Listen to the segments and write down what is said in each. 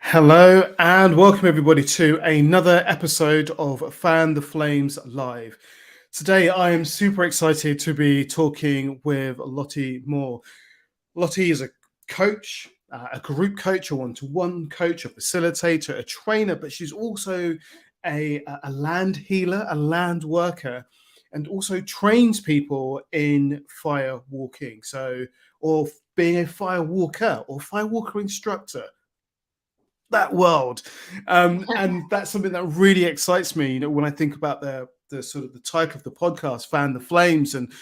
Hello and welcome everybody to another episode of Fan the Flames Live. Today I am super excited to be talking with Lottie Moore. Lottie is a coach, a group coach, a one-to-one coach, a facilitator, a trainer, but she's also a land healer, a land worker, and also trains people in fire walking. Or being a fire walker or fire walker instructor. That world, and that's something that really excites me. When I think about the sort of the title of the podcast, "Fan the Flames," and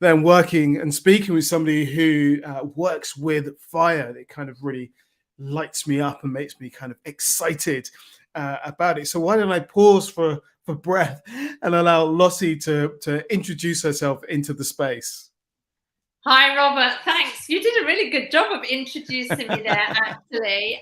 then working and speaking with somebody who works with fire, it kind of really lights me up and makes me kind of excited about it. So why don't I pause for breath and allow Lottie to introduce herself into the space. Hi, Robert. Thanks. You did a really good job of introducing me there, actually.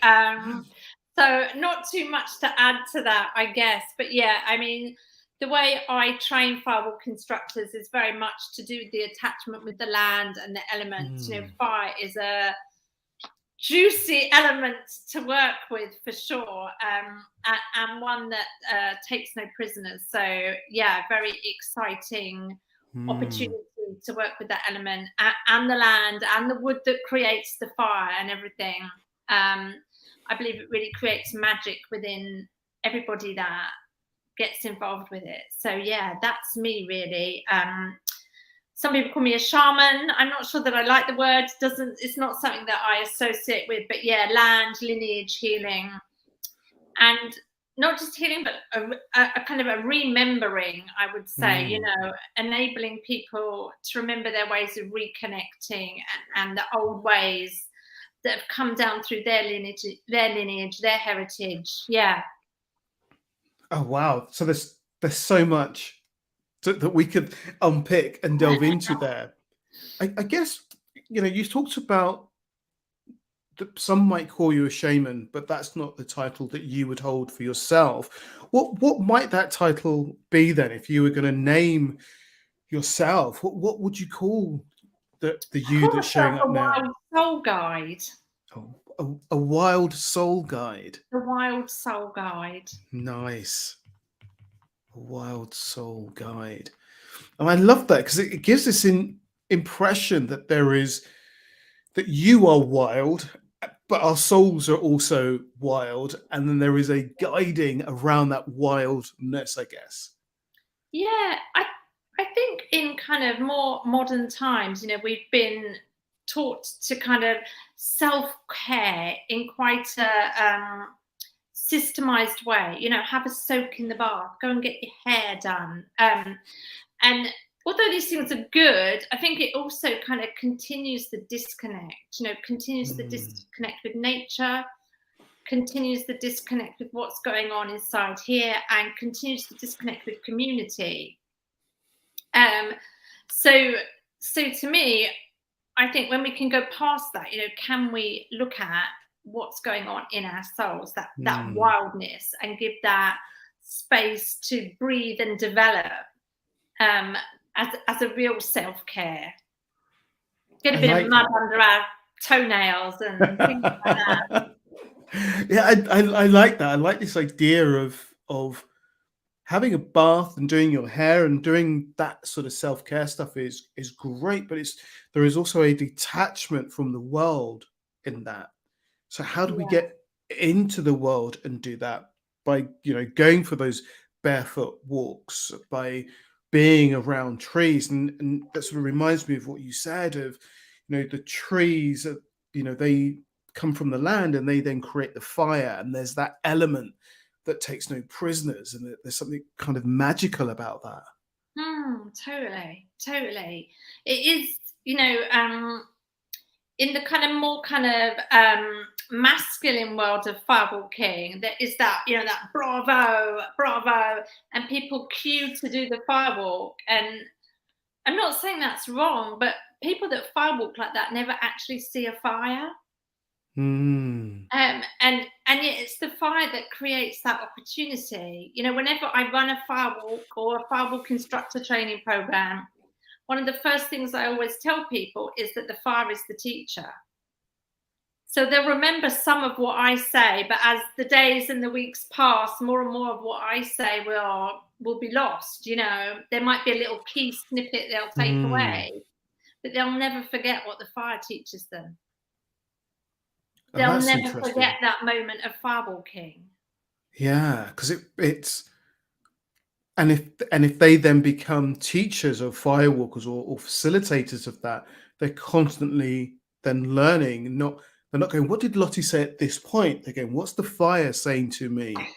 So not too much to add to that, I guess. But yeah, I mean, the way I train firewalk instructors is very much to do with the attachment with the land and the elements. Fire is a juicy element to work with for sure, and one that takes no prisoners. So yeah, very exciting opportunity to work with that element and the land and the wood that creates the fire and everything. I believe it really creates magic within everybody that gets involved with it. So yeah, that's me really. Some people call me a shaman. I'm not sure that I like the word. It's not something that I associate with, but yeah, land, lineage, healing, and not just healing, but a kind of a remembering, I would say, enabling people to remember their ways of reconnecting and the old ways that have come down through their lineage, their heritage. Yeah. Oh wow! So there's so much that we could unpick and delve into there. I guess you talked about that some might call you a shaman, but that's not the title that you would hold for yourself. What might that title be then, if you were going to name yourself? What would you call the you that's showing up now? Wild soul guide. Oh, a wild soul guide. The wild soul guide. Nice. A wild soul guide. And I love that because it gives this impression that that you are wild, but our souls are also wild, and then there is a guiding around that wildness, I guess. Yeah, I think in kind of more modern times, we've been taught to kind of self-care in quite a systemized way. Have a soak in the bath, go and get your hair done, and although these things are good, I think it also kind of continues the disconnect. Continues the disconnect with nature, continues the disconnect with what's going on inside here, and continues the disconnect with community. So to me, I think when we can go past that, can we look at what's going on in our souls, that wildness, and give that space to breathe and develop as a real self-care. Get a bit of mud under our toenails and things like that. Yeah, I like that. I like this idea of having a bath and doing your hair and doing that sort of self-care stuff is great, but there is also a detachment from the world in that. So how do we get into the world and do that? By going for those barefoot walks, by being around trees, and that sort of reminds me of what you said of the trees that they come from the land and they then create the fire, and there's that element that takes no prisoners, and there's something kind of magical about that. Totally. It is, in the kind of more kind of masculine world of firewalking, there is that, that bravo, and people queue to do the firewalk. And I'm not saying that's wrong, but people that firewalk like that never actually see a fire. And yet it's the fire that creates that opportunity. Whenever I run a firewalk or a firewalk instructor training program, one of the first things I always tell people is that the fire is the teacher. So they'll remember some of what I say, but as the days and the weeks pass, more and more of what I say will be lost. You know, there might be a little key snippet they'll take Mm. away, but they'll never forget what the fire teaches them. Oh, They'll that's never forget interesting. that moment of firewalking. Yeah, because it's and if they then become teachers of firewalkers or facilitators of that, they're constantly then learning. They're not going, "What did Lottie say at this point?" They're going, "What's the fire saying to me right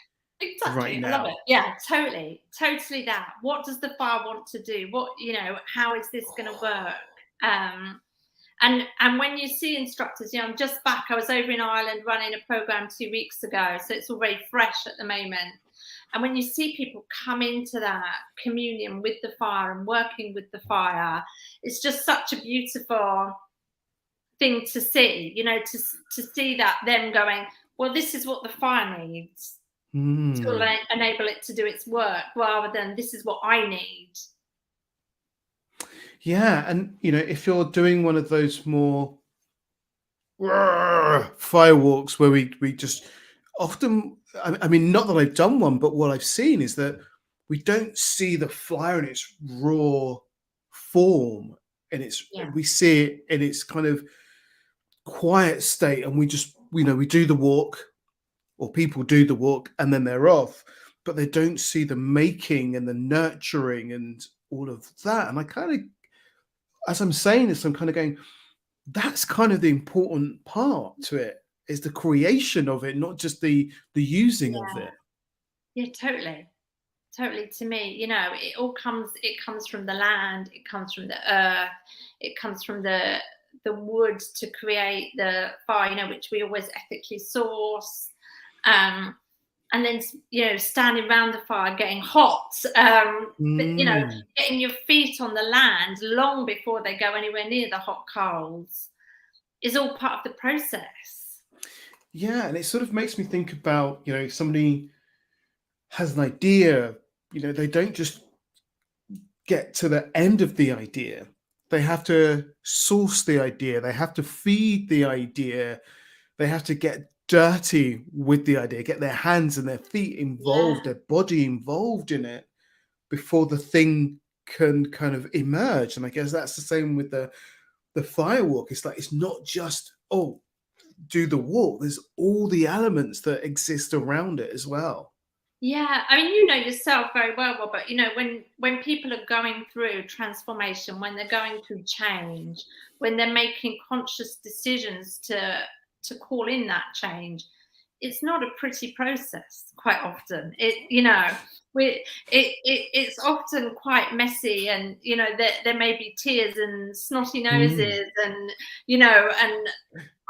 Exactly. I love it. now?" Yeah, totally. Totally that. What does the fire want to do? What, you know, how is this going to work? Um, and when you see instructors, you know, I'm just back. I was over in Ireland running a program 2 weeks ago, so it's all very fresh at the moment. And when you see people come into that communion with the fire and working with the fire, it's just such a beautiful thing to see. You know, to see that them going, well, this is what the fire needs Mm. to enable it to do its work, rather than this is what I need. Yeah, and if you're doing one of those more firewalks where we just often, I mean, not that I've done one, but what I've seen is that we don't see the fire in its raw form, and Yeah. we see it in its kind of quiet state, and we just we do the walk, or people do the walk, and then they're off, but they don't see the making and the nurturing and all of that. And I kind of, as I'm saying this, I'm kind of going, that's kind of the important part to it, is the creation of it, not just the using of Yeah. it. Yeah, totally. Totally. To me, you know, it comes from the land, it comes from the earth, it comes from the wood to create the fire, you know, which we always ethically source. Um, and then, you know, standing around the fire getting hot, but, you know, Mm. getting your feet on the land long before they go anywhere near the hot coals is all part of the process. Yeah, and it sort of makes me think about, if somebody has an idea, they don't just get to the end of the idea. They have to source the idea, they have to feed the idea, they have to get dirty with the idea, get their hands and their feet Yeah. involved, their body involved in it before the thing can kind of emerge. And I guess that's the same with the firewalk. It's like, it's not just, oh, do the walk. There's all the elements that exist around it as well. Yeah, I mean, you know yourself very well, Robert. You know, when people are going through transformation, when they're going through change, when they're making conscious decisions to call in that change, it's not a pretty process. Quite often, you know, it's often quite messy, and you know, there may be tears and snotty Mm. noses, and you know, and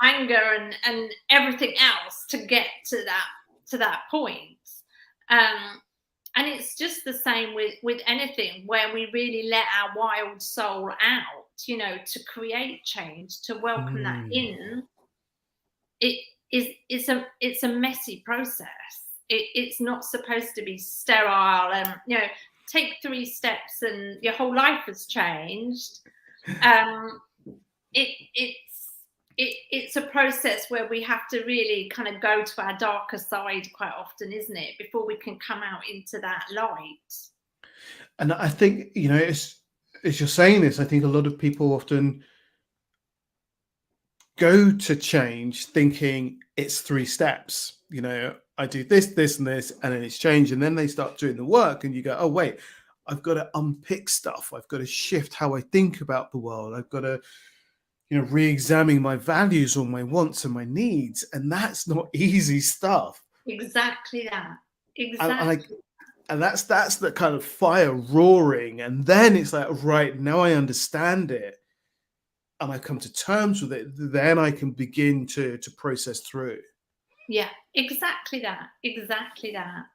anger and everything else to get to that point. Um, and it's just the same with anything where we really let our wild soul out, you know, to create change, to welcome that Mm. in. It it's a messy process. It's not supposed to be sterile and, you know, take 3 steps and your whole life has changed. Um, it's it's a process where we have to really kind of go to our darker side quite often, isn't it, before we can come out into that light. And I think, as you're saying this, I think a lot of people often go to change thinking it's 3 steps. I do this, this, and this, and then it's change. And then they start doing the work, and you go, oh, wait, I've got to unpick stuff. I've got to shift how I think about the world. I've got to, re-examine my values or my wants and my needs. And that's not easy stuff. Exactly that. And I Exactly. and that's the kind of fire roaring, and then it's like, right, now I understand it and I come to terms with it, then I can begin to process through. Yeah, exactly that. Exactly that.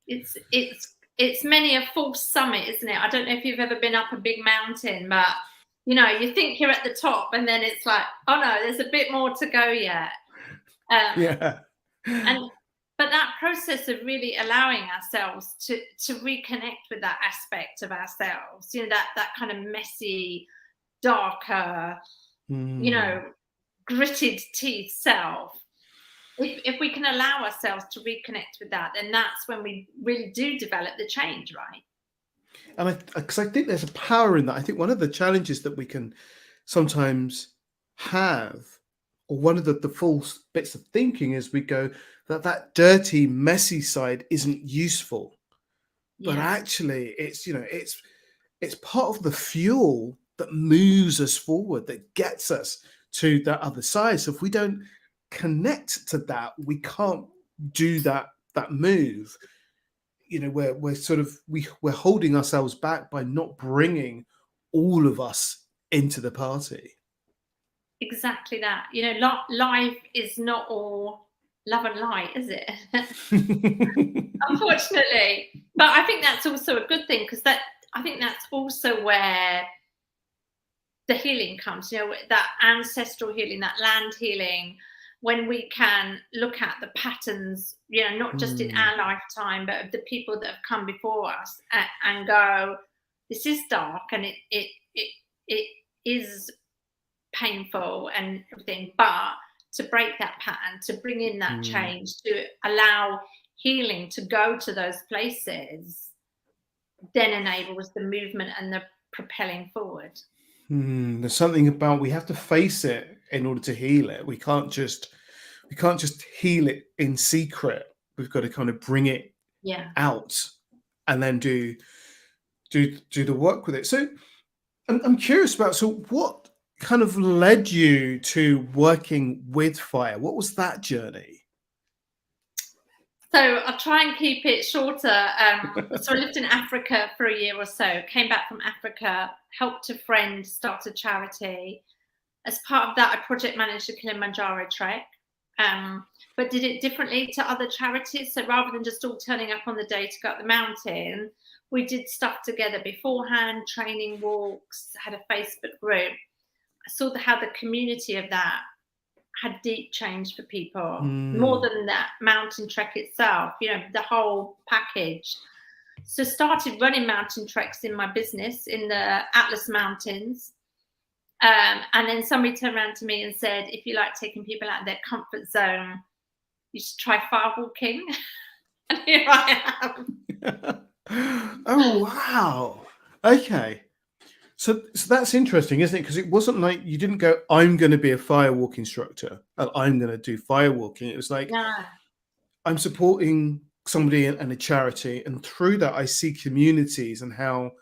It's many a false summit, isn't it? I don't know if you've ever been up a big mountain, but you know, you think you're at the top, and then it's like, oh no, there's a bit more to go yet. Um, Yeah. and but that process of really allowing ourselves to reconnect with that aspect of ourselves, you know, that kind of messy, darker, you Mm. know, gritted teeth self, if we can allow ourselves to reconnect with that, then that's when we really do develop the change, right? And because I think there's a power in that. I think one of the challenges that we can sometimes have, or one of the false bits of thinking, is we go that dirty, messy side isn't useful. But Yeah, actually, it's it's part of the fuel that moves us forward, that gets us to that other side. So if we don't connect to that, we can't do that move. We're sort of we're holding ourselves back by not bringing all of us into the party. exactly that. Life is not all love and light, is it? Unfortunately. But I think that's also a good thing, because I think that's also where the healing comes, that ancestral healing, that land healing, when we can look at the patterns, not just in Mm, our lifetime, but of the people that have come before us, and go, this is dark, and it is painful and everything, but to break that pattern, to bring in that mm, change, to allow healing to go to those places, then enables the movement and the propelling forward. There's something about, we have to face it in order to heal it. We can't just heal it in secret. We've got to kind of bring it Yeah. out and then do the work with it. So I'm curious about, so what kind of led you to working with fire? What was that journey? So I'll try and keep it shorter. So I lived in Africa for a year or so, came back from Africa, helped a friend start a charity. As part of that, I project managed the Kilimanjaro trek, but did it differently to other charities. So rather than just all turning up on the day to go up the mountain, we did stuff together beforehand, training walks, had a Facebook group. I saw how the community of that had deep change for people, more Mm, than that mountain trek itself, the whole package. So started running mountain treks in my business in the Atlas Mountains. And then somebody turned around to me and said, if you like taking people out of their comfort zone, you should try fire walking. And here I am. oh wow. Okay. So that's interesting, isn't it? Because it wasn't like you didn't go, I'm going to be a firewalk instructor, and I'm going to do firewalking. It was like, Yeah, I'm supporting somebody and a charity, and through that, I see communities and how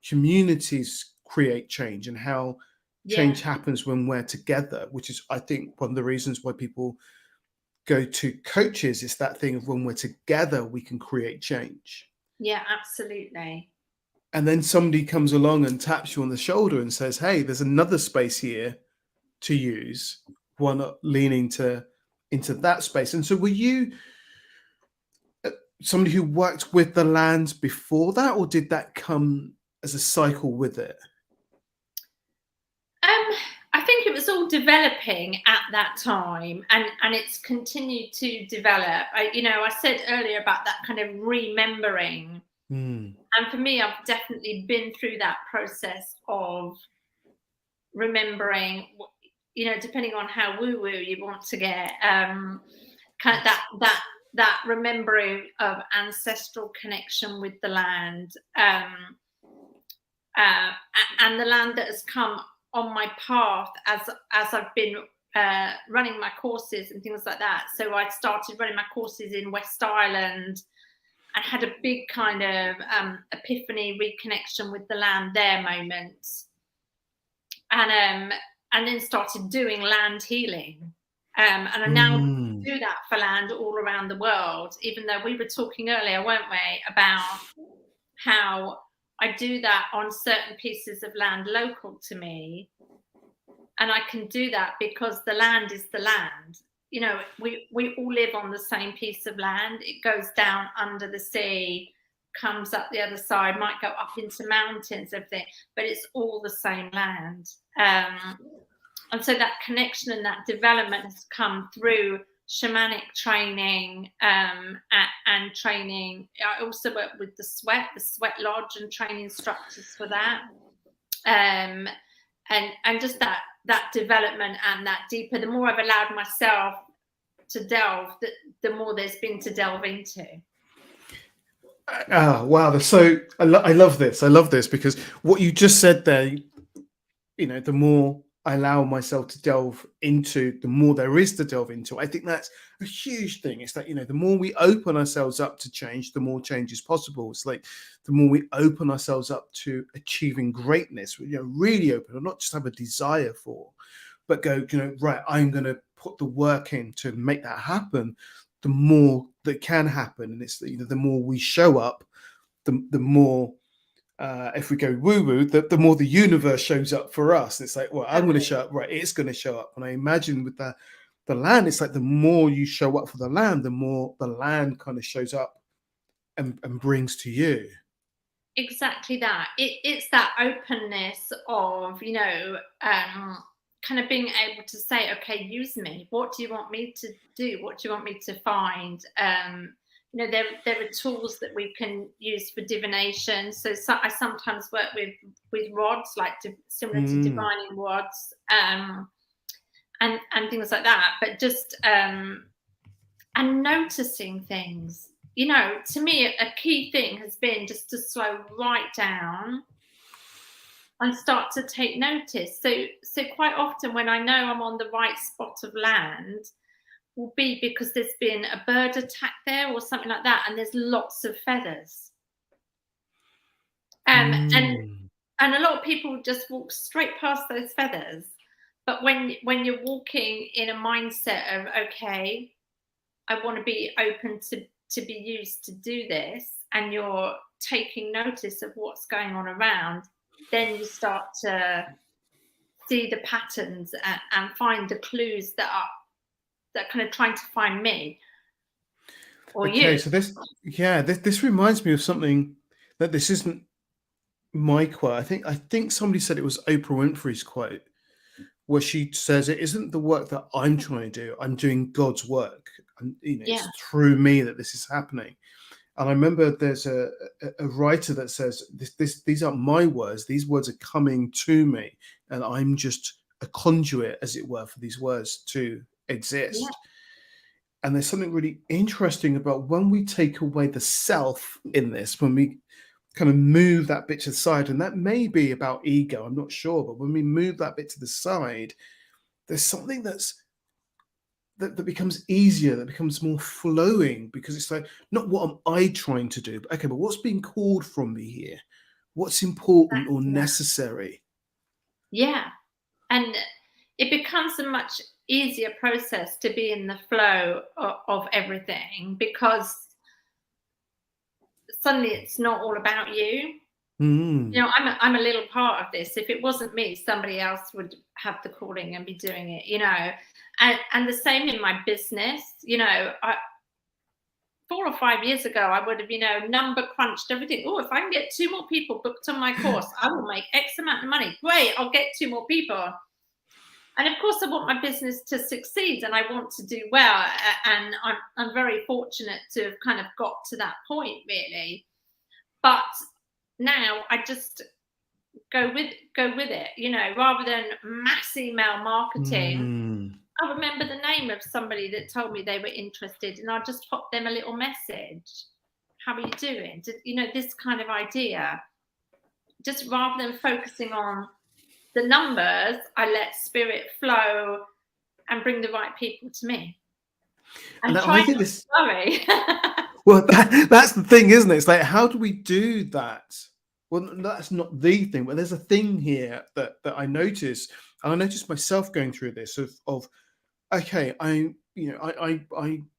communities create change and how yeah, change happens when we're together, which is, I think, one of the reasons why people go to coaches. Is that thing of, when we're together, we can create change. yeah, absolutely. And then somebody comes along and taps you on the shoulder and says, hey, there's another space here to use. Why not lean into that space? And so were you somebody who worked with the land before that, or did that come as a cycle with it? I think it was all developing at that time, and it's continued to develop. I said earlier about that kind of remembering, Mm, and for me, I've definitely been through that process of remembering. Depending on how woo woo you want to get, kind of that remembering of ancestral connection with the land, uh, and the land that has come on my path as I've been running my courses and things like that. So I started running my courses in West Ireland and had a big kind of epiphany, reconnection with the land there moments, and then started doing land healing. And I now mm, do that for land all around the world, even though we were talking earlier, weren't we, about how I do that on certain pieces of land local to me. And I can do that because the land is the land. We all live on the same piece of land. It goes down under the sea, comes up the other side, might go up into mountains, everything, but it's all the same land. And so that connection and that development has come through shamanic training, and training. I also work with the sweat lodge, and training instructors for that. and just that development and that deeper, the more I've allowed myself to delve, the more there's been to delve into. Wow, that's so I love this. I love this because what you just said there, the more I allow myself to delve into, the more there is to delve into. I think that's a huge thing. It's that, the more we open ourselves up to change, the more change is possible. It's like the more we open ourselves up to achieving greatness, really open, and not just have a desire for, but go, right, I'm going to put the work in to make that happen. The more that can happen, and it's the more we show up, the more if we go woo-woo, the more the universe shows up for us. It's like, well, I'm going to show up, right? It's going to show up. And I imagine with the land, it's like the more you show up for the land, the more the land kind of shows up and brings to you. Exactly that. It's that openness of, kind of being able to say, okay, use me. What do you want me to do? What do you want me to find? There are tools that we can use for divination. So I sometimes work with rods, like similar to divining rods, and things like that. But just and noticing things. To me, a key thing has been just to slow right down and start to take notice. So quite often when I know I'm on the right spot of land, will be because there's been a bird attack there or something like that, and there's lots of feathers. And a lot of people just walk straight past those feathers. But when you're walking in a mindset of, okay, I want to be open to be used to do this, and you're taking notice of what's going on around, then you start to see the patterns and find the clues that kind of trying to find me or you. Okay, so this reminds me of something that this isn't my quote. I think somebody said it was Oprah Winfrey's quote, where she says, it isn't the work that I'm trying to do, I'm doing God's work. And it's through me that this is happening. And I remember there's a writer that says, these aren't my words, these words are coming to me, and I'm just a conduit, as it were, for these words to exist. Yeah. And there's something really interesting about when we take away the self in this, when we kind of move that bit to the side, and that may be about ego, I'm not sure, but when we move that bit to the side, there's something that becomes easier, that becomes more flowing, because it's like, not what am I trying to do, but okay, but what's being called from me here? What's important or necessary? Yeah. And it becomes a much easier process to be in the flow of everything, because suddenly it's not all about you. I'm a little part of this. If it wasn't me, somebody else would have the calling and be doing it, and the same in my business. 4 or 5 years ago, I would have, number crunched everything. Oh, if I can get 2 more people booked on my course, I will make X amount of money. Great, I'll get 2 more people. And of course, I want my business to succeed, and I want to do well. And I'm very fortunate to have kind of got to that point, really. But now I just go with it, rather than mass email marketing. I remember the name of somebody that told me they were interested, and I just popped them a little message. How are you doing? This kind of idea. Just rather than focusing on the numbers, I let spirit flow and bring the right people to me. And I think this. Sorry. Well, that's the thing, isn't it? It's like, how do we do that? Well, that's not the thing, but there's a thing here that I notice, and I noticed myself going through this of okay, I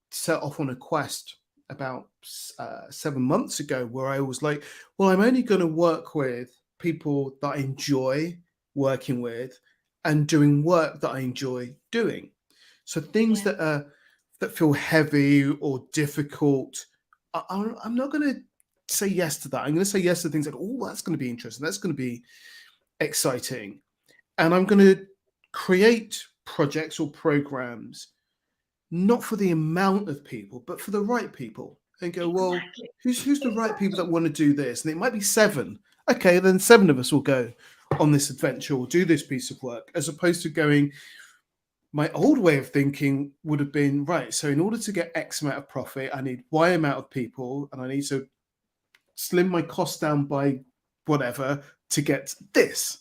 set off on a quest about 7 months ago, where I was like, well, I'm only going to work with people that I enjoy working with and doing work that I enjoy doing. So things that feel heavy or difficult, I'm not going to say yes to that. I'm going to say yes to things like, oh, that's going to be interesting, that's going to be exciting, and I'm going to create projects or programs not for the amount of people, but for the right people, and go, well, who's the right people that want to do this? And it might be 7. Okay, then 7 of us will go on this adventure or do this piece of work, as opposed to going, my old way of thinking would have been, right, so in order to get X amount of profit, I need Y amount of people, and I need to slim my costs down by whatever to get this.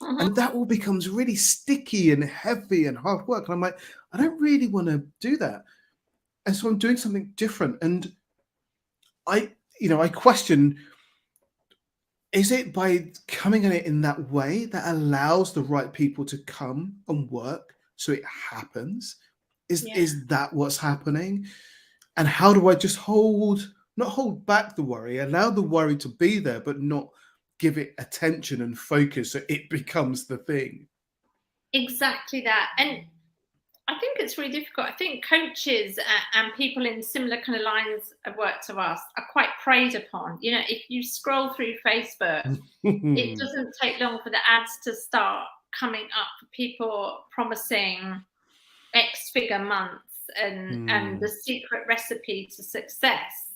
Mhm. And that all becomes really sticky and heavy and hard work. And I'm like, I don't really want to do that. And so I'm doing something different. And I question, is it by coming at it in that way that allows the right people to come and work so it happens? Yeah. Is that what's happening? And how do I just not hold back the worry, allow the worry to be there, but not give it attention and focus so it becomes the thing? Exactly that. And I think it's really difficult. I think coaches and people in similar kind of lines of work to us are quite preyed upon. You know, if you scroll through Facebook, it doesn't take long for the ads to start coming up for people promising X figure months and the secret recipe to success.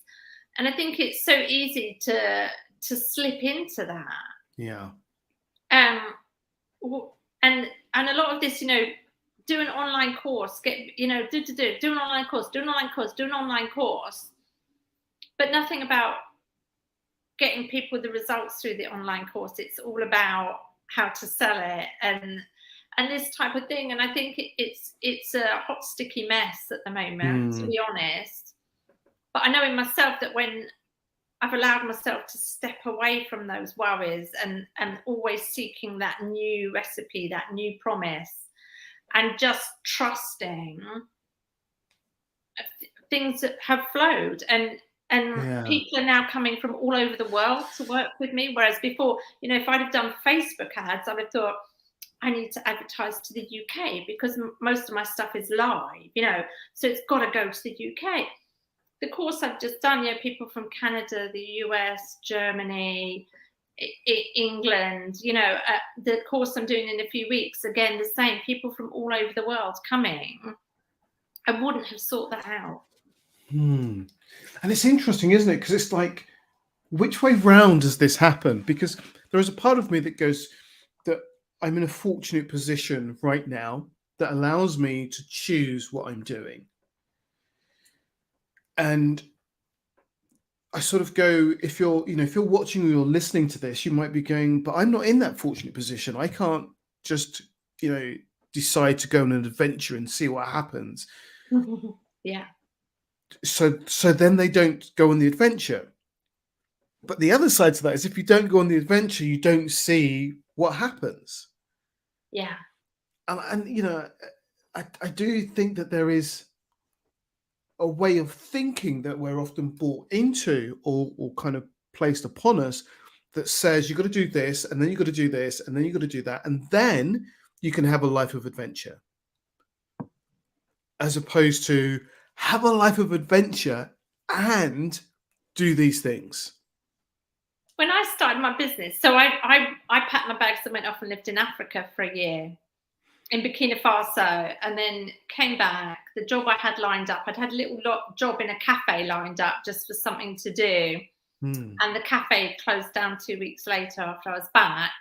And I think it's so easy to slip into that. Yeah. And a lot of this, you know, do an online course, do an online course, do an online course, but nothing about getting people the results through the online course. It's all about how to sell it and this type of thing. And I think it's a hot, sticky mess at the moment, to be honest. But I know in myself that when I've allowed myself to step away from those worries and always seeking that new recipe, that new promise, and just trusting, things that have flowed. And people are now coming from all over the world to work with me. Whereas before, you know, if I'd have done Facebook ads, I'd have thought, I need to advertise to the UK because most of my stuff is live, you know, so it's got to go to the UK. The course I've just done, you know, people from Canada, the US, Germany, England, you know, the course I'm doing in a few weeks, again, the same, people from all over the world coming. I wouldn't have sought that out. And it's interesting, isn't it? Because it's like, which way round does this happen? Because there is a part of me that goes that I'm in a fortunate position right now that allows me to choose what I'm doing. And I sort of go, if you're watching or you're listening to this, you might be going, but I'm not in that fortunate position. I can't just, decide to go on an adventure and see what happens. Yeah. So then they don't go on the adventure. But the other side to that is if you don't go on the adventure, you don't see what happens. Yeah. And I do think that there is a way of thinking that we're often bought into or kind of placed upon us that says you've got to do this, and then you've got to do this, and then you've got to do that, and then you can have a life of adventure. As opposed to have a life of adventure and do these things. When I started my business, so I packed my bags and went off and lived in Africa for a year, in Burkina Faso, and then came back. The job I had lined up, I'd had a little job in a cafe lined up just for something to do. And the cafe closed down 2 weeks later after I was back.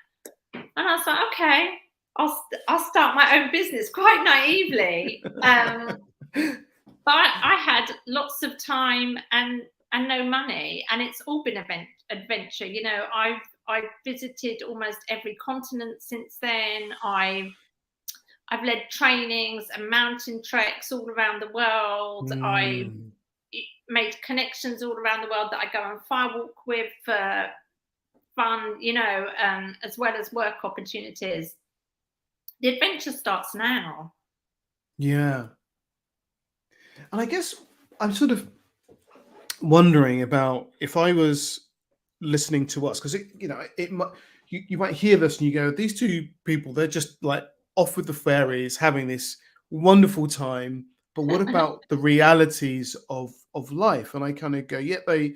And I was like, okay, I'll start my own business, quite naively. But I had lots of time and no money, and it's all been adventure. You know, I've visited almost every continent since then. I've led trainings and mountain treks all around the world. I've made connections all around the world that I go on firewalk with for fun, as well as work opportunities. The adventure starts now. Yeah. And I guess I'm sort of wondering about if I was listening to us, because you might hear this and you go, these two people, they're just like off with the fairies, having this wonderful time. But what about the realities of life? And I kind of go, yeah, I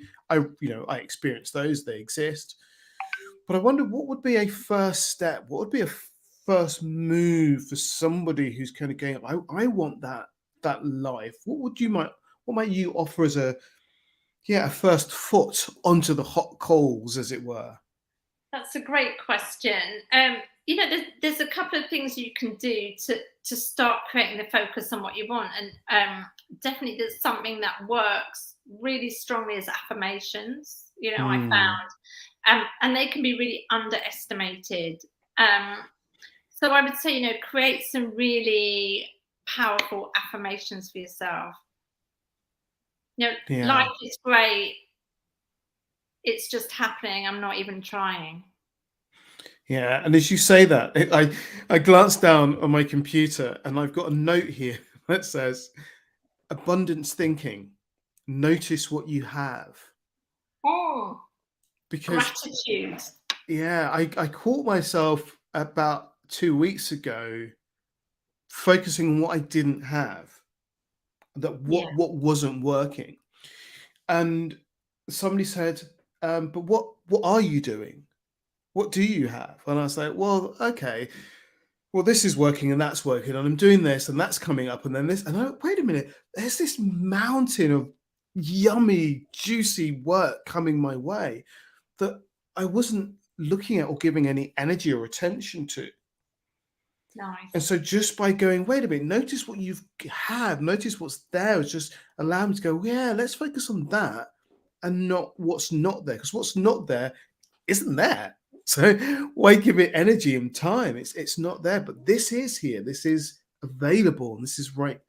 experience those, they exist. But I wonder what would be a first step? What would be a first move for somebody who's kind of going, I want that life? What might you offer as a first foot onto the hot coals, as it were? That's a great question. There's a couple of things you can do to start creating the focus on what you want, and definitely there's something that works really strongly as affirmations. I found, and they can be really underestimated. So I would say, create some really powerful affirmations for yourself. Life is great. It's just happening. I'm not even trying. Yeah, and as you say that, I glanced down on my computer and I've got a note here that says abundance thinking. Notice what you have. Oh, Because gratitude. yeah, I caught myself about 2 weeks ago focusing on what I didn't have, that what wasn't working. And somebody said, but what are you doing? What do you have? And I was like, well, okay, well, this is working and that's working, and I'm doing this and that's coming up, and then this, and wait a minute, there's this mountain of yummy, juicy work coming my way that I wasn't looking at or giving any energy or attention to. Nice. And so just by going, wait a minute, notice what you've had, notice what's there, it's just allow me to go, yeah, let's focus on that and not what's not there, because what's not there isn't there. So why give it energy and time? It's not there, but this is here. This is available, and this is right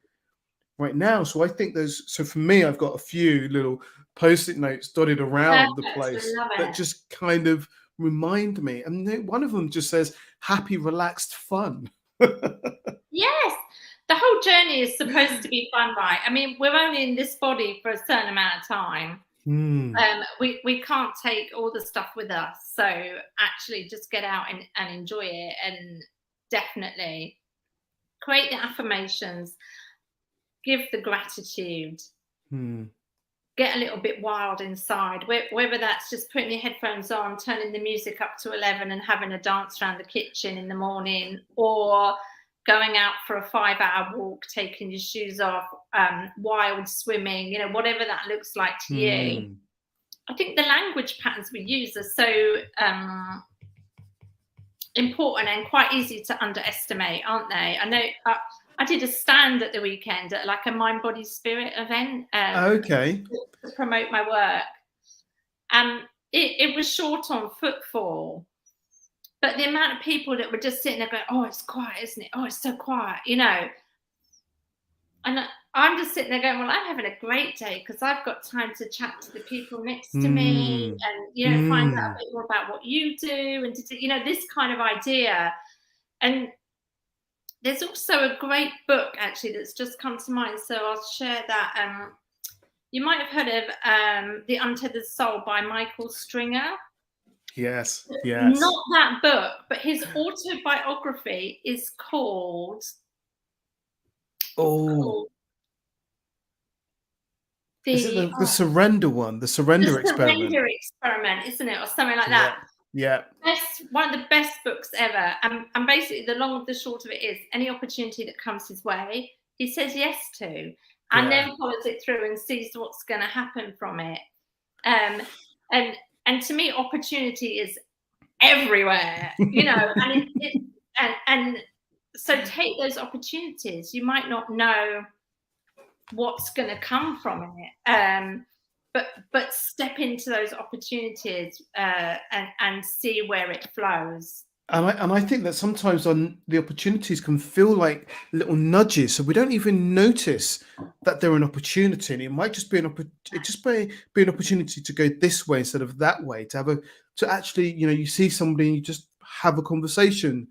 now. So I think so for me, I've got a few little post-it notes dotted around the place that just kind of remind me. And one of them just says, happy, relaxed, fun. Yes. The whole journey is supposed to be fun, right? I mean, we're only in this body for a certain amount of time. We can't take all the stuff with us, so actually just get out and enjoy it, and definitely create the affirmations, give the gratitude, get a little bit wild inside, whether that's just putting your headphones on, turning the music up to 11 and having a dance around the kitchen in the morning, or going out for a 5-hour walk, taking your shoes off, wild swimming, whatever that looks like to you. I think the language patterns we use are so important and quite easy to underestimate, aren't they? I know I did a stand at the weekend at like a Mind, Body, Spirit event Okay. to promote my work. And it was short on footfall. But the amount of people that were just sitting there going, oh, it's quiet, isn't it? Oh, it's so quiet, And I'm just sitting there going, well, I'm having a great day because I've got time to chat to the people next to me and, find out a bit more about what you do and, this kind of idea. And there's also a great book, actually, that's just come to mind. So I'll share that. You might have heard of The Untethered Soul by Michael Stringer. Yes. Not that book, but his autobiography is called. Is it the surrender one? The surrender experiment. The surrender experiment, isn't it, or something like that? Yeah. One of the best books ever. And basically, the long of the short of it is, any opportunity that comes his way, he says yes to, and then follows it through and sees what's going to happen from it. And to me, opportunity is everywhere, and so take those opportunities. You might not know what's going to come from it, but step into those opportunities and see where it flows. And I think that sometimes the opportunities can feel like little nudges, so we don't even notice that they're an opportunity. And it might just be an opportunity to go this way instead of that way. To actually, you see somebody and you just have a conversation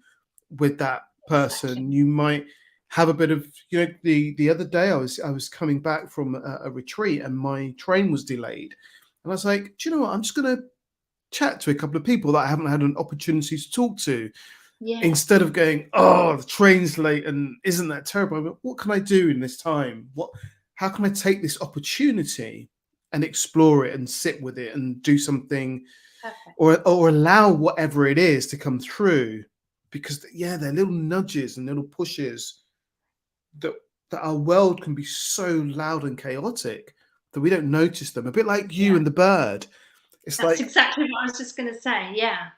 with that person. You might have a bit of, the other day I was coming back from a retreat and my train was delayed, and I was like, do you know what? I'm just going to chat to a couple of people that I haven't had an opportunity to talk to, instead of going, oh, the train's late and isn't that terrible? I mean, what can I do in this time? How can I take this opportunity and explore it and sit with it and do something, or allow whatever it is to come through? Because they're little nudges and little pushes that our world can be so loud and chaotic that we don't notice them. A bit like you and the bird. That's exactly what I was just going to say. Yeah.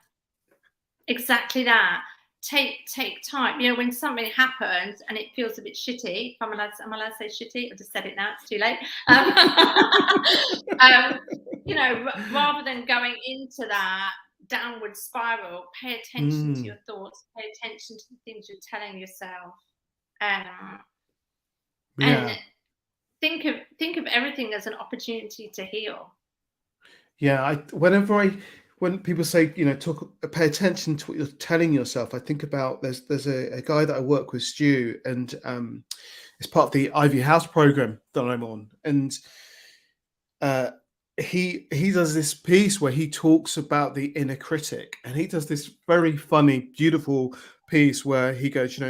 Exactly that. Take time. You know, when something happens and it feels a bit shitty. If am I allowed to say shitty? I just said it now. It's too late. You know, rather than going into that downward spiral, pay attention to your thoughts. Pay attention to the things you're telling yourself, and Yeah. think of everything as an opportunity to heal. Yeah, when people say, pay attention to what you're telling yourself, I think about there's a guy that I work with, Stu, and it's part of the Ivy House program that I'm on, and uh, he does this piece where he talks about the inner critic, and he does this very funny, beautiful piece where he goes,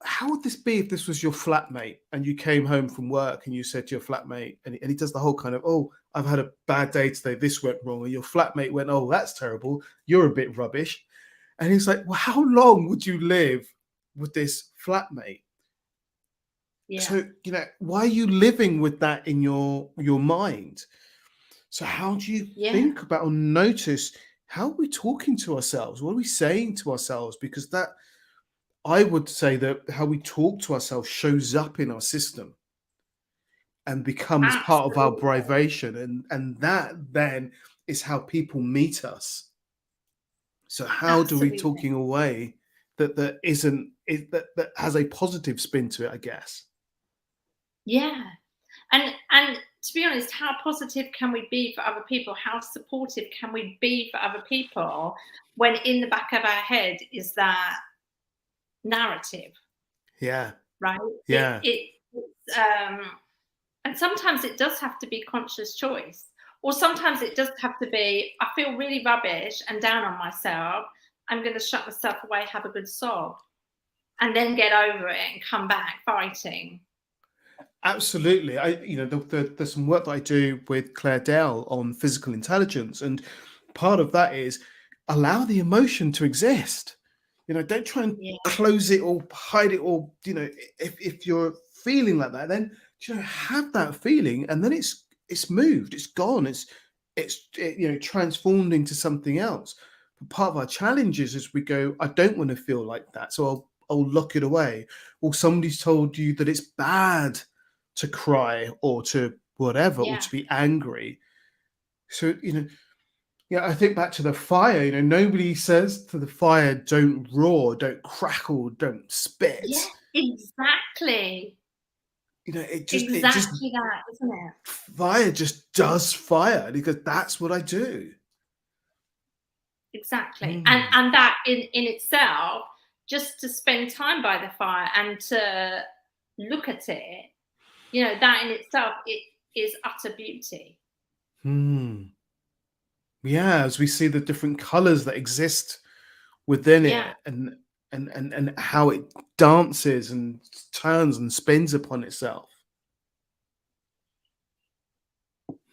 how would this be if this was your flatmate and you came home from work and you said to your flatmate, and he does the whole kind of, oh, I've had a bad day today, this went wrong, and your flatmate went, oh, that's terrible, you're a bit rubbish. And he's like, well, how long would you live with this flatmate? Yeah. So, why are you living with that in your mind? So how do you think about or notice, how are we talking to ourselves? What are we saying to ourselves? Because that, I would say that how we talk to ourselves shows up in our system and becomes part of our Absolutely. privation, and that then is how people meet us. So how do we Absolutely. talking away that isn't that has a positive spin to it, I guess? Yeah. And to be honest, how positive can we be for other people? How supportive can we be for other people when in the back of our head is that narrative, Yeah. right? Yeah. And sometimes it does have to be conscious choice, or sometimes it does have to be, I feel really rubbish and down on myself. I'm going to shut myself away, have a good sob, and then get over it and come back fighting. Absolutely. There's some work that I do with Claire Dell on physical intelligence, and part of that is allow the emotion to exist. Don't try and Yeah. close it or hide it, or if you're feeling like that, then have that feeling, and then it's moved, it's gone, it's transformed into something else. But part of our challenges is we go, I don't want to feel like that, so I'll lock it away. Or somebody's told you that it's bad to cry or to whatever, or to be angry. So, I think back to the fire, nobody says to the fire, don't roar, don't crackle, don't spit. Yeah, exactly. It just Exactly that, isn't it? fire just does fire, because that's what I do. Exactly. And that in itself, just to spend time by the fire and to look at it, that in itself, it is utter beauty. Yeah, as we see the different colors that exist within Yeah. it, and how it dances and turns and spins upon itself.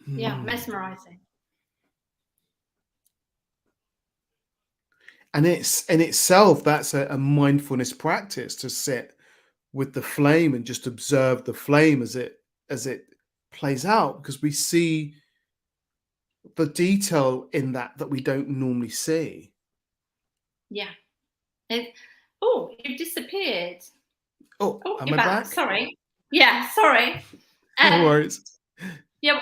Yeah, mesmerizing. And it's in itself, that's a mindfulness practice, to sit with the flame and just observe the flame as it plays out, because we see the detail in that we don't normally see. Yeah. Oh, you've disappeared. Oh, Oh, am you're I back. back? Sorry. Yeah, sorry. No worries. Yeah,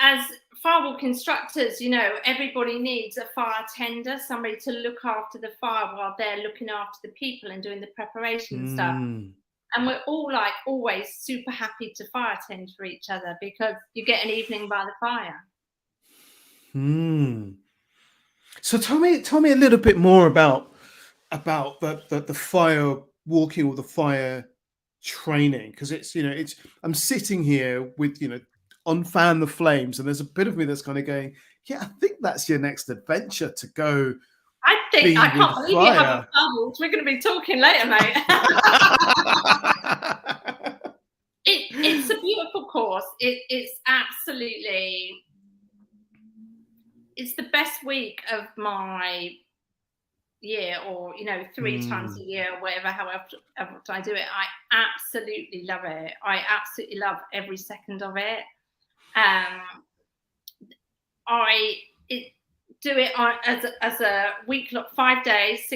as firewalk instructors, everybody needs a fire tender, somebody to look after the fire while they're looking after the people and doing the preparation and stuff. And we're all always super happy to fire tend for each other, because you get an evening by the fire. So tell me a little bit more about the fire walking, or the fire training, because it's I'm sitting here with on Fan the Flames, and there's a bit of me that's kind of going, yeah, I think that's your next adventure, to go I can't believe you haven't bubbled. We're going to be talking later, mate. It's a beautiful course. It's absolutely, it's the best week of my year, or 3 times a year, or whatever, however I do it. I absolutely love it. I absolutely love every second of it. do it on as a week, 5 days,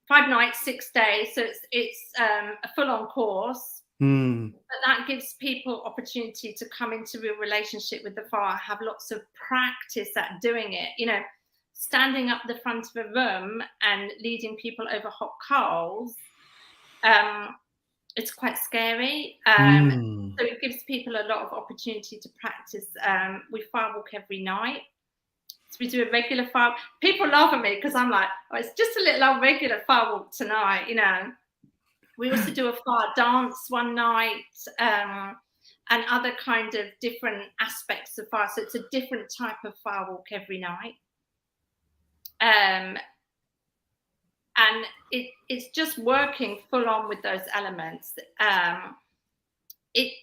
5 nights, 6 days. So it's a full-on course. But that gives people opportunity to come into a relationship with the fire, have lots of practice at doing it. You know, standing up the front of a room and leading people over hot coals, it's quite scary. So it gives people a lot of opportunity to practice. We firewalk every night. So we do a regular fire. People laugh at me because I'm like, oh, it's just a little old regular firewalk tonight, you know. We also do a fire dance one night, and other kind of different aspects of fire. So it's a different type of firewalk every night. And it's just working full on with those elements. It,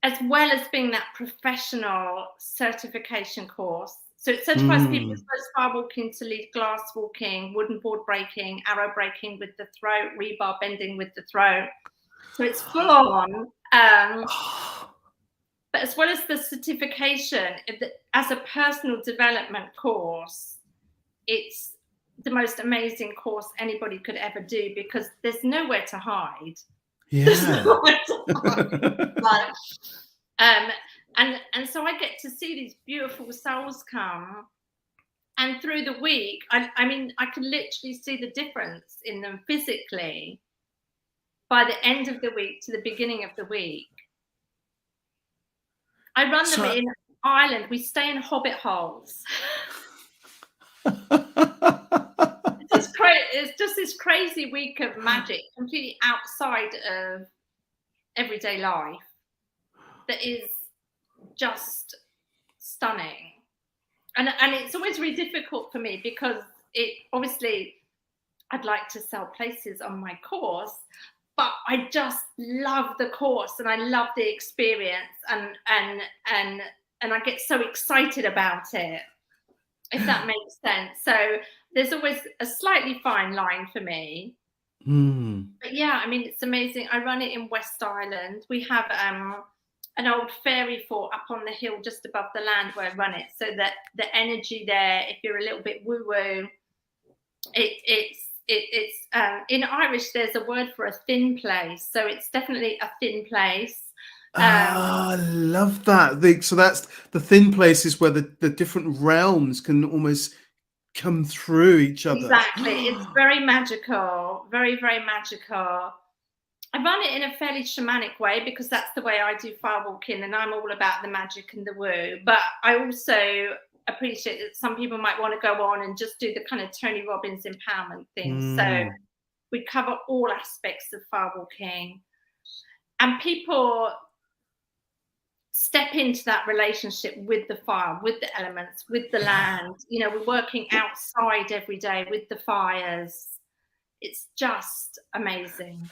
as well as being that professional certification course. So it certifies people as well as fire walking to lead glass walking, wooden board breaking, arrow breaking with the throat, rebar bending with the throat. So it's full on. But as well as the certification, as a personal development course, it's the most amazing course anybody could ever do because there's nowhere to hide. Yeah. There's nowhere to hide. And so I get to see these beautiful souls come, and through the week, I mean, I can literally see the difference in them physically by the end of the week to the beginning of the week. I run them in Ireland. We stay in hobbit holes. It's just this crazy week of magic, completely outside of everyday life, that is just stunning. And it's always really difficult for me because obviously I'd like to sell places on my course, but I just love the course and I love the experience and I get so excited about it, if that makes sense. So there's always a slightly fine line for me. But yeah, I mean, it's amazing. I run it in West Island. We have an old fairy fort up on the hill just above the land where I run it, so that the energy there, if you're a little bit woo-woo, it's in Irish there's a word for a thin place, so it's definitely a thin place. I love that. So that's the thin place is where the different realms can almost come through each other. Exactly. It's very magical, very, very magical. I run it in a fairly shamanic way because that's the way I do firewalking, and I'm all about the magic and the woo. But I also appreciate that some people might want to go on and just do the kind of Tony Robbins empowerment thing. So we cover all aspects of firewalking, and people step into that relationship with the fire, with the elements, with the land. You know, we're working outside every day with the fires. It's just amazing.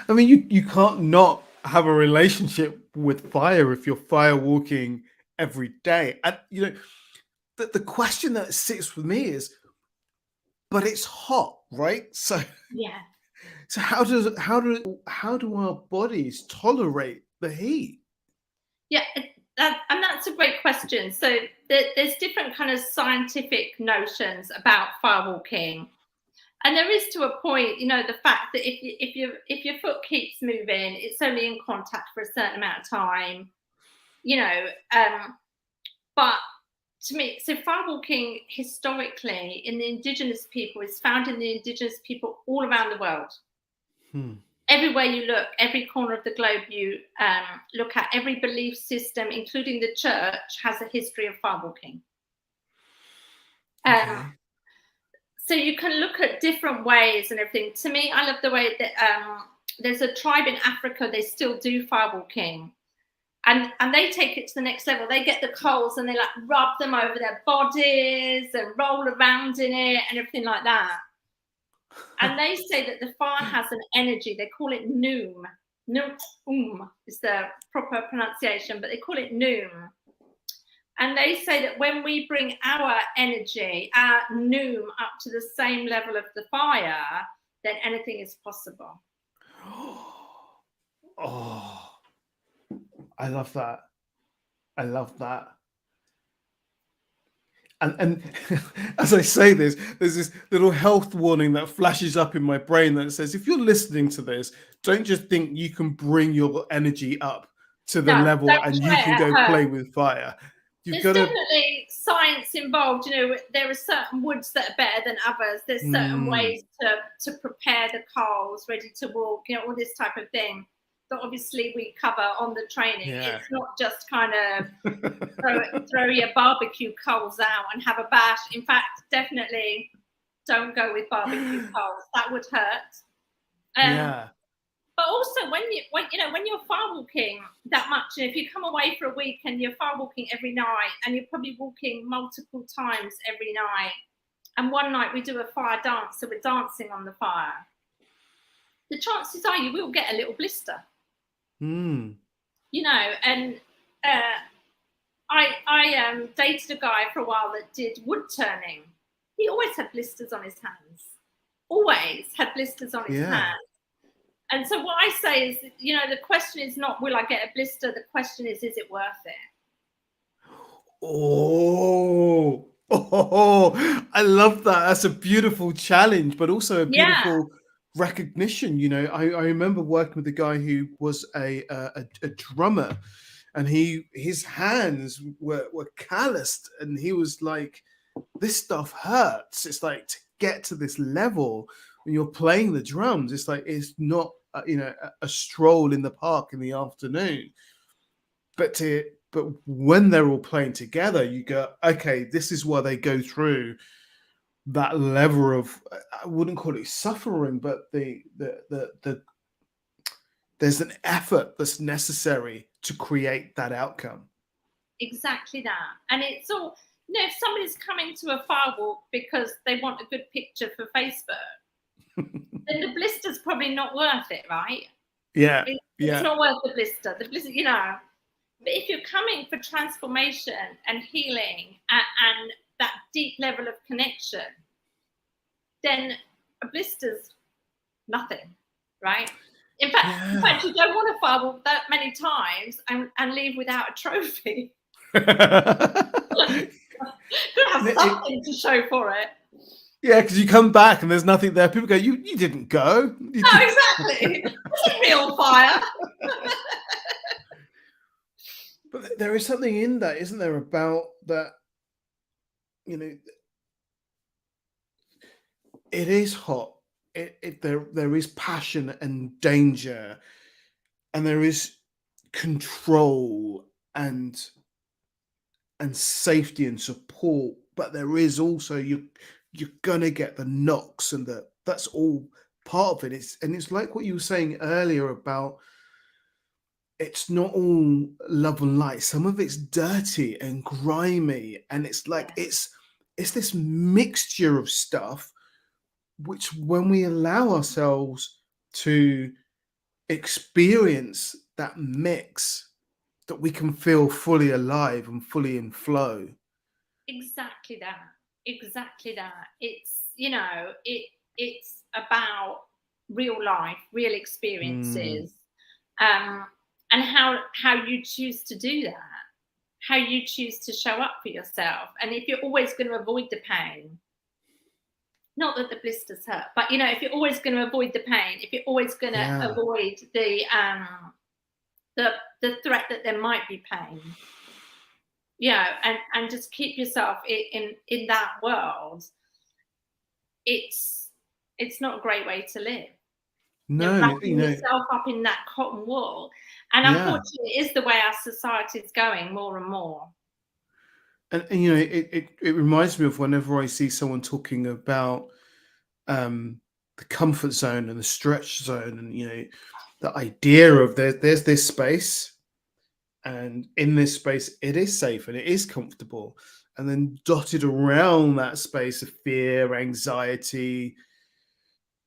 I mean, you can't not have a relationship with fire if you're fire walking every day. And you know, the question that sits with me is, but it's hot, right? So yeah. So how do our bodies tolerate the heat? Yeah, and that's a great question. So there's different kind of scientific notions about firewalking. And there is, to a point, you know, the fact that if your foot keeps moving, it's only in contact for a certain amount of time, you know. But to me, so firewalking historically in the indigenous people is found in the indigenous people all around the world. Everywhere you look, every corner of the globe you look at, every belief system, including the church, has a history of firewalking. Okay. So you can look at different ways and everything. To me, I love the way that there's a tribe in Africa, they still do firewalking. And they take it to the next level. They get the coals and they like rub them over their bodies and roll around in it and everything like that. And they say that the fire has an energy. They call it noom. Noom is the proper pronunciation, but they call it noom. And they say that when we bring our energy, our noom, up to the same level of the fire, then anything is possible. Oh, I love that. I love that. And as I say this, there's this little health warning that flashes up in my brain that says, if you're listening to this, don't just think you can bring your energy up to the No, level don't and you try it can at go play home. with fire. You've There's got to. definitely science involved. There are certain woods that are better than others. There's certain ways to prepare the coals ready to walk, all this type of thing that obviously we cover on the training. Yeah. It's not just kind of throw your barbecue coals out and have a bash. In fact, definitely don't go with barbecue coals. That would hurt. Yeah. But also when you're fire walking that much, and if you come away for a week and you're fire walking every night, and you're probably walking multiple times every night, and one night we do a fire dance, so we're dancing on the fire, the chances are you will get a little blister. And I dated a guy for a while that did wood turning. He always had blisters on his hands. Always had blisters on his hands. And so what I say is, the question is not, will I get a blister? The question is it worth it? Oh, I love that. That's a beautiful challenge, but also a beautiful recognition. I remember working with a guy who was a drummer, and his hands were calloused, and he was like, this stuff hurts. It's like, to get to this level when you're playing the drums, it's like, it's not a stroll in the park in the afternoon, but when they're all playing together, you go, okay, this is why they go through that level of, I wouldn't call it suffering, but there's an effort that's necessary to create that outcome. Exactly that. And it's all, if somebody's coming to a fire walk because they want a good picture for Facebook, then the blister's probably not worth it, right? Yeah. It's not worth the blister. The blister, But if you're coming for transformation and healing and that deep level of connection, then a blister's nothing, right? In fact, you don't want to fire walk that many times and leave without a trophy. You have something to show for it. Yeah, because you come back and there's nothing there. People go, you didn't go. Exactly. It's real fire. But there is something in that, isn't there, about that, it is hot. There is passion and danger, and there is control and safety and support, but there is also, you're gonna get the knocks, and that's all part of it. It's like what you were saying earlier about, it's not all love and light. Some of it's dirty and grimy, and it's like it's this mixture of stuff, which when we allow ourselves to experience that mix, that we can feel fully alive and fully in flow. Exactly that. It's it's about real life, real experiences, and how you choose to do that, how you choose to show up for yourself. And if you're always going to avoid the pain, not that the blisters hurt, but if you're always going to avoid the pain, if you're always going to avoid the threat that there might be pain, and just keep yourself in that world, it's not a great way to live. No, wrapping yourself up in that cotton wool, and unfortunately, it is the way our society is going more and more. And it reminds me of whenever I see someone talking about the comfort zone and the stretch zone, and the idea of there's this space, and in this space it is safe and it is comfortable, and then dotted around that space of fear, anxiety,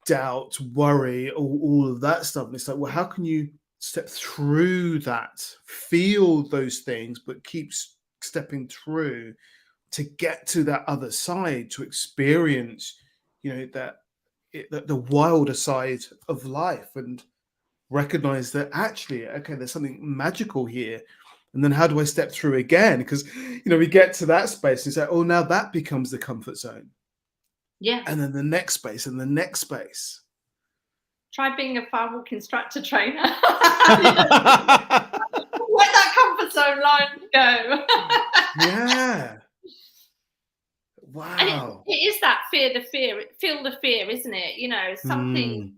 doubt, worry, all of that stuff. And it's like, well, how can you step through that, feel those things, but keep stepping through to get to that other side, to experience the wilder side of life, and recognize that actually, okay, there's something magical here, And then how do I step through again? Because, we get to that space and say, oh, now that becomes the comfort zone. Yes. And then the next space and the next space. Try being a firewalk instructor trainer. Let that comfort zone line go. Yeah. And Wow. it is that feel the fear, isn't it? Some things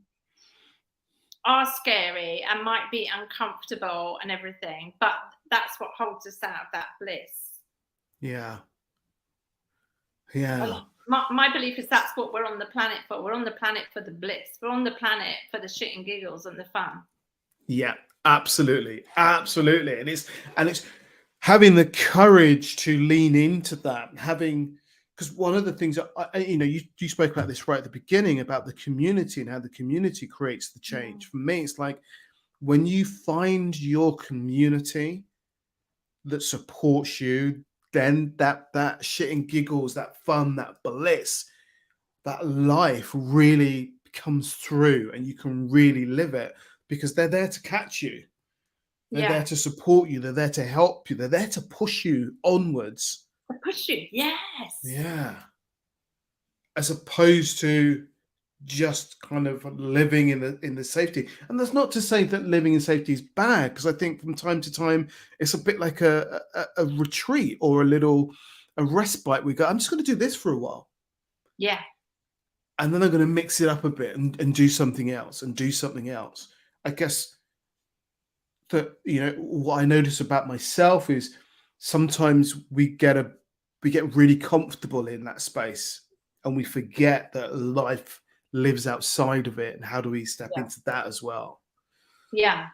are scary and might be uncomfortable and everything, but that's what holds us out of that bliss. Yeah. Yeah. My belief is that's what we're on the planet for. We're on the planet for the bliss. We're on the planet for the shit and giggles and the fun. Yeah, absolutely. Absolutely. And it's having the courage to lean into that, because one of the things that you spoke about this right at the beginning about the community and how the community creates the change. For me, it's like when you find your community that supports you, then that shit and giggles, that fun, that bliss, that life really comes through and you can really live it because they're there to catch you. They're there to support you. They're there to help you. They're there to push you onwards. To push you, yes. Yeah. As opposed to just kind of living in the safety. And that's not to say that living in safety is bad, because I think from time to time it's a bit like a retreat or a respite. We go, I'm just going to do this for a while. Yeah. And then I'm going to mix it up a bit and do something else and do something else. I guess that, what I notice about myself is sometimes we get really comfortable in that space and we forget that life lives outside of it. And how do we step into that as well? Yeah.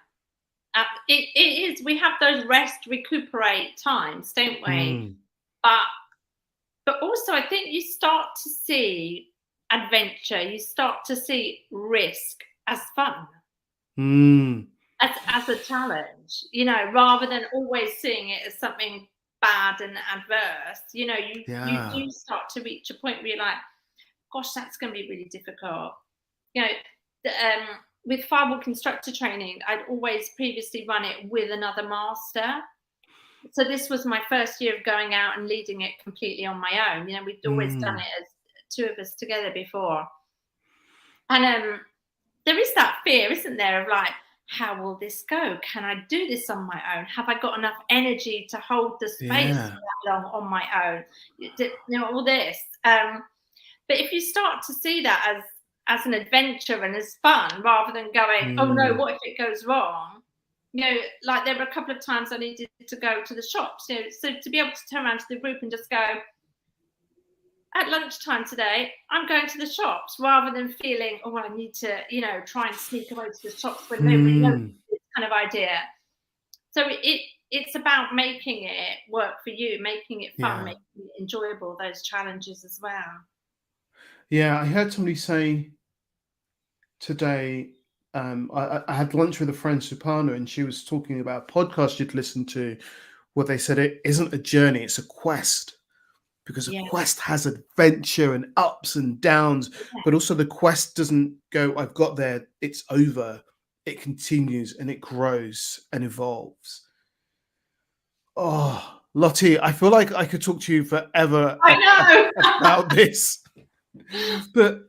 It is. We have those rest, recuperate times, don't we? But also I think you start to see adventure, you start to see risk as fun, as a challenge, rather than always seeing it as something bad and adverse. You do start to reach a point where you're like, gosh, that's going to be really difficult. With firewalk instructor training, I'd always previously run it with another master. So this was my first year of going out and leading it completely on my own. We'd always done it as two of us together before. And there is that fear, isn't there, of like, how will this go? Can I do this on my own? Have I got enough energy to hold the space for that long on my own? All this. But if you start to see that as an adventure and as fun, rather than going, oh no, what if it goes wrong? Like there were a couple of times I needed to go to the shops. So to be able to turn around to the group and just go, at lunchtime today, I'm going to the shops, rather than feeling, oh, I need to, try and sneak away to the shops when nobody knows this kind of idea. So it's about making it work for you, making it fun, making it enjoyable, those challenges as well. Yeah, I heard somebody say today, I had lunch with a friend, Supana, and she was talking about a podcast she'd listened to where they said it isn't a journey, it's a quest. Because a quest has adventure and ups and downs, but also the quest doesn't go, I've got there, it's over. It continues and it grows and evolves. Oh, Lottie, I feel like I could talk to you forever about this. But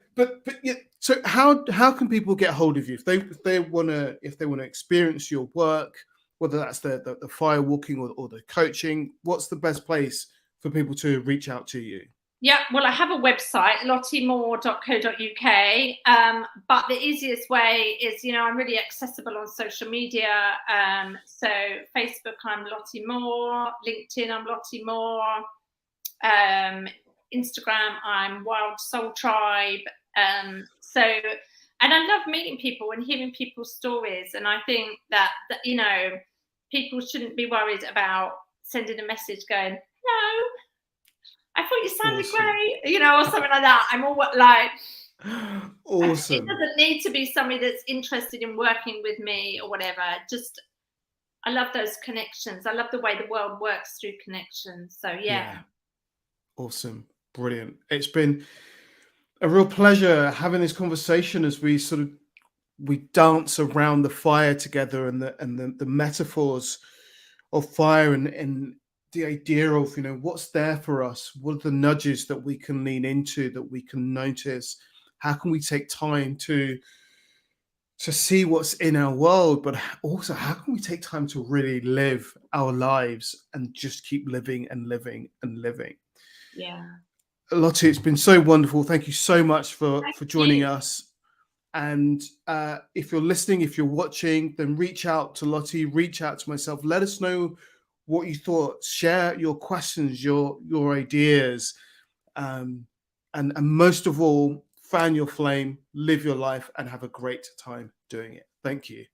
yeah, so how can people get hold of you if they want to experience your work, whether that's the firewalking or the coaching? What's the best place for people to reach out to you? Yeah, well, I have a website, lottiemore.co.uk. But the easiest way is, I'm really accessible on social media. So Facebook, I'm Lottie Moore. LinkedIn, I'm Lottie Moore. Instagram, I'm Wild Soul Tribe. And I love meeting people and hearing people's stories. And I think that people shouldn't be worried about sending a message going, no, I thought you sounded great, or something like that. I'm all like, awesome. It doesn't need to be somebody that's interested in working with me or whatever. Just, I love those connections. I love the way the world works through connections. So yeah. Awesome. Brilliant. It's been a real pleasure having this conversation as we dance around the fire together and the metaphors fire, and the idea of, you know, what's there for us, what are the nudges that we can lean into, that we can notice, how can we take time to see what's in our world, but also how can we take time to really live our lives and just keep living and living and living. Yeah. Lottie, it's been so wonderful. Thank you so much for Thank joining you. us. And if you're listening, if you're watching, then reach out to Lottie, reach out to myself. Let us know what you thought. Share your questions, your ideas, and most of all, fan your flame, live your life, and have a great time doing it. Thank you.